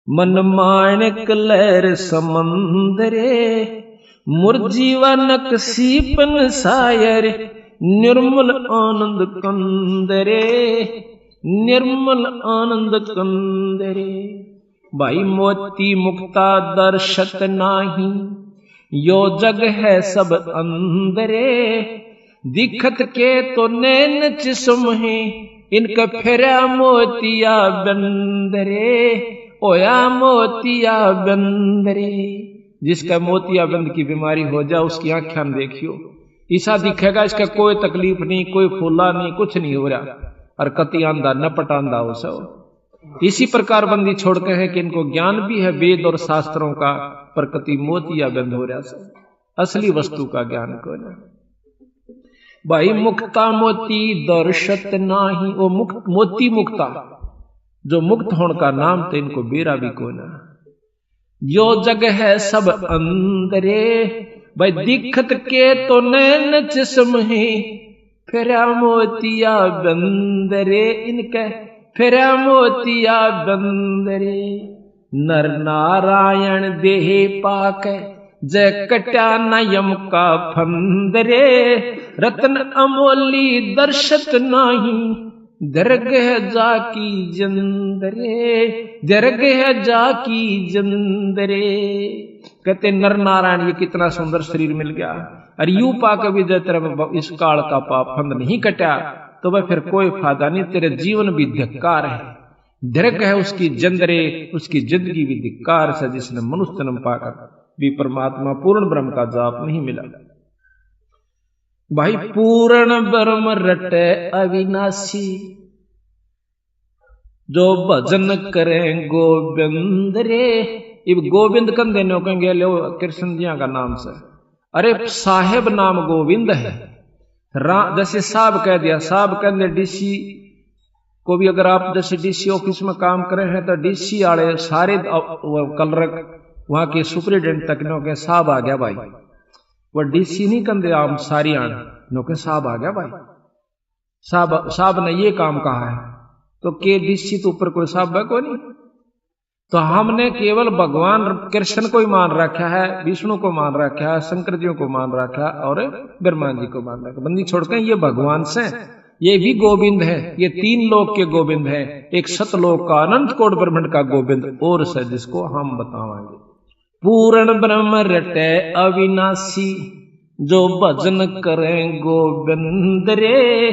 मन माणिक लहर समंदरे, मुरजीवनक सीपन सायर, निर्मल आनंद कंदरे, निर्मल आनंद कंदरे। भाई मोती मुक्ता दर्शत नाही, यो जग है सब अंदरे, दिखत के तो नैन चिस्म है, इनका फेरा मोतिया बंदरे, ओया मोतिया बंदरे। जिसका मोतिया बंद की बीमारी हो जाए उसकी आंखें देखियो, ऐसा दिखेगा इसका कोई तकलीफ नहीं, कोई फूला नहीं, कुछ नहीं हो रहा, और कति आंधा न पटांदा हो सब। इसी प्रकार बंदी छोड़ते हैं कि इनको ज्ञान भी है वेद और शास्त्रों का, पर कति मोतिया बंद हो रहा सब, असली वस्तु का ज्ञान को ना। भाई मुक्ता मोती दर्शत नाही, वो मुक्त मोती मुक्ता जो मुक्त होने का नाम तो इनको बेरा भी को ना। यो जग है सब अंदरे, भाई दिखत के तो नैन जिस्म है, फिर मोतिया बंदरे, इनके फिर मोतिया बंदरे। नर नारायण देह पाक, जय कट्या नयम का फंदरे, रत्न अमोली दर्शत नाही, दरगह जाकी जंदरे, दरगह जाकी जंदरे। कहते नर नारायण ये कितना सुंदर शरीर मिल गया, और यू पाक भी जय तेरा इस काल का पाप फंद नहीं कटा, तो वह फिर कोई फायदा नहीं, तेरे जीवन भी धिक्कार है। दरग है उसकी जंदरे, उसकी जिंदगी भी धिक्कार से, जिसने मनुष्य जन्म पाकर भी परमात्मा पूर्ण ब्रह्म का जाप नहीं मिला। भाई पूर्ण ब्रह्म रटे अविनाशी, जो भजन करें गोविंद रे। इब गोविंद कंधे नो कहेंगे लो कृष्ण जिया का नाम से, अरे साहेब नाम गोविंद है। जैसे साहब कह दिया, साहब कहते डीसी को भी, अगर आप जैसे डीसी ऑफिस में काम करे हैं तो डीसी वाले सारे कलरक वहां के सुपरिटेंडेंट तक नो के साहब आ गया भाई, वो डीसी नहीं कहते आम सारी आने नो के साहब आ गया भाई, साहब ने ये काम कहा है, तो के डीसी तो ऊपर कोई साहब है कोई नहीं। तो हमने केवल भगवान कृष्ण को ही मान रखा है, विष्णु को मान रखा है, शंकर जी को मान रखा है, और ब्रह्मा जी को मान रखा। बंदी छोड़कर ये भगवान से, ये भी गोविंद है, ये तीन लोक के गोविंद है, एक सतलोक का अनंत कोट ब्रह्मांड का गोविंद और से, जिसको हम बतावांगे। पूर्ण ब्रह्म रटे अविनाशी, जो भजन करें गोविंद रे,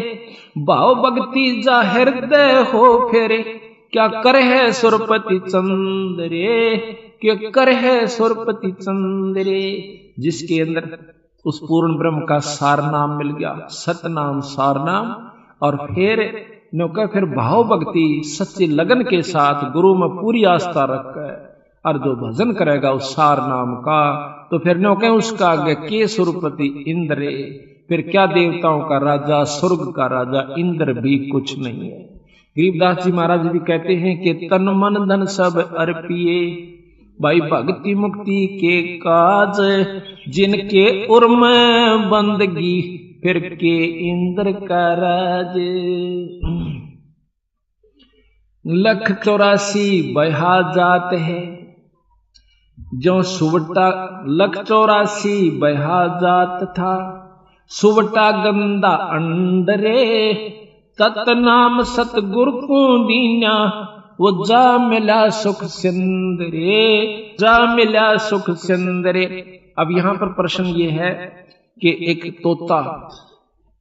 भाव भक्ति जा हृदय हो फेरे, क्या कर है सुरपति चंद्रे, क्या कर है सुरपति चंद्रे। जिसके अंदर उस पूर्ण ब्रह्म का सार नाम मिल गया, सत नाम सार नाम, और फिर भाव भक्ति सच्ची लगन के साथ गुरु में पूरी आस्था रखकर, और जो भजन करेगा उस सार नाम का, तो फिर नो कहे उसका आगे के सुरपति इंद्र, फिर क्या देवताओं का राजा, स्वर्ग का राजा इंद्र भी कुछ नहीं है। गरीबदास जी महाराज भी कहते हैं कि तन मन धन सब अर्पिए, भाई भक्ति मुक्ति के काज, जिनके उर्म बंदगी, फिर के इंद्र का राज। 184 बहा जात है, जो सुवटा 184 बहा जात था, सुवटा गंदा अंडरे, तत नाम सतगुरु को दीना, वो जा मिला सुख सिंदरे, जा मिला सुख सिंदरे। अब यहां पर प्रश्न ये है कि एक तोता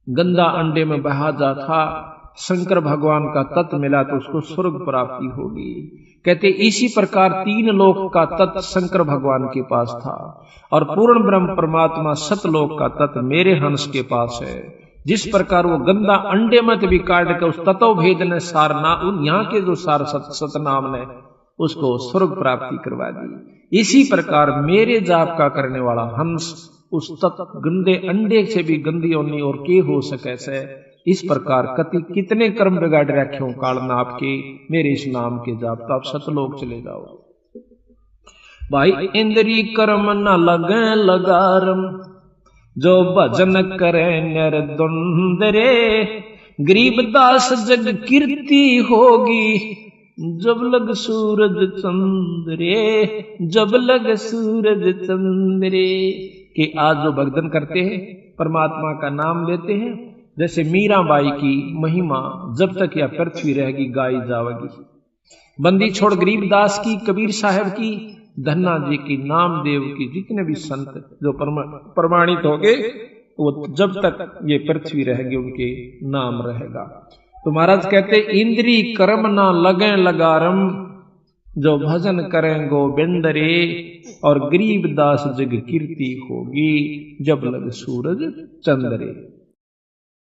गंदा अंडे में बहा जा था, शंकर भगवान का तत्व मिला तो उसको स्वर्ग प्राप्ति होगी। कहते इसी प्रकार 3 लोक का तत्व शंकर भगवान के पास था, और पूर्ण ब्रह्म परमात्मा सतलोक का तत्व मेरे हंस के पास है। जिस प्रकार वो गंदा अंडे मत भी काट के उस तत्व भेद ने सारना, उन यहाँ के जो सार सतनाम ने उसको स्वर्ग प्राप्ति करवा दी। इसी प्रकार मेरे जाप का करने वाला हंस उस तत्व गंदे अंडे से भी गंदी होनी और के हो सके से, इस प्रकार कति कितने कर्म बिगाड़ रखे हो कालना आपके मेरे इस नाम के जाप, तो आप सतलोक चले जाओ। भाई इंद्री कर्म न लगे लगारम, जो भजन करे निर्द्वंद रे, गरीबदास जग कीर्ति होगी, जब लग सूरज चंद्रे, जब लग सूरज चंद्रे। कि आज जो भक्तन करते हैं, परमात्मा का नाम लेते हैं, जैसे मीराबाई की महिमा जब तक यह पृथ्वी रहेगी गाई जाएगी। बंदी छोड़ गरीबदास की, कबीर साहब की, धन्ना जी की, नामदेव की, जितने भी संत जो प्रमाणित हो गए, वो जब तक ये पृथ्वी रहेगी उनके नाम रहेगा। तो महाराज कहते इंद्री कर्म ना लगे लगारम, जो भजन करें गोविंद रे, और गरीबदास जग कीर्ति होगी, जब लग सूरज चंद्रे।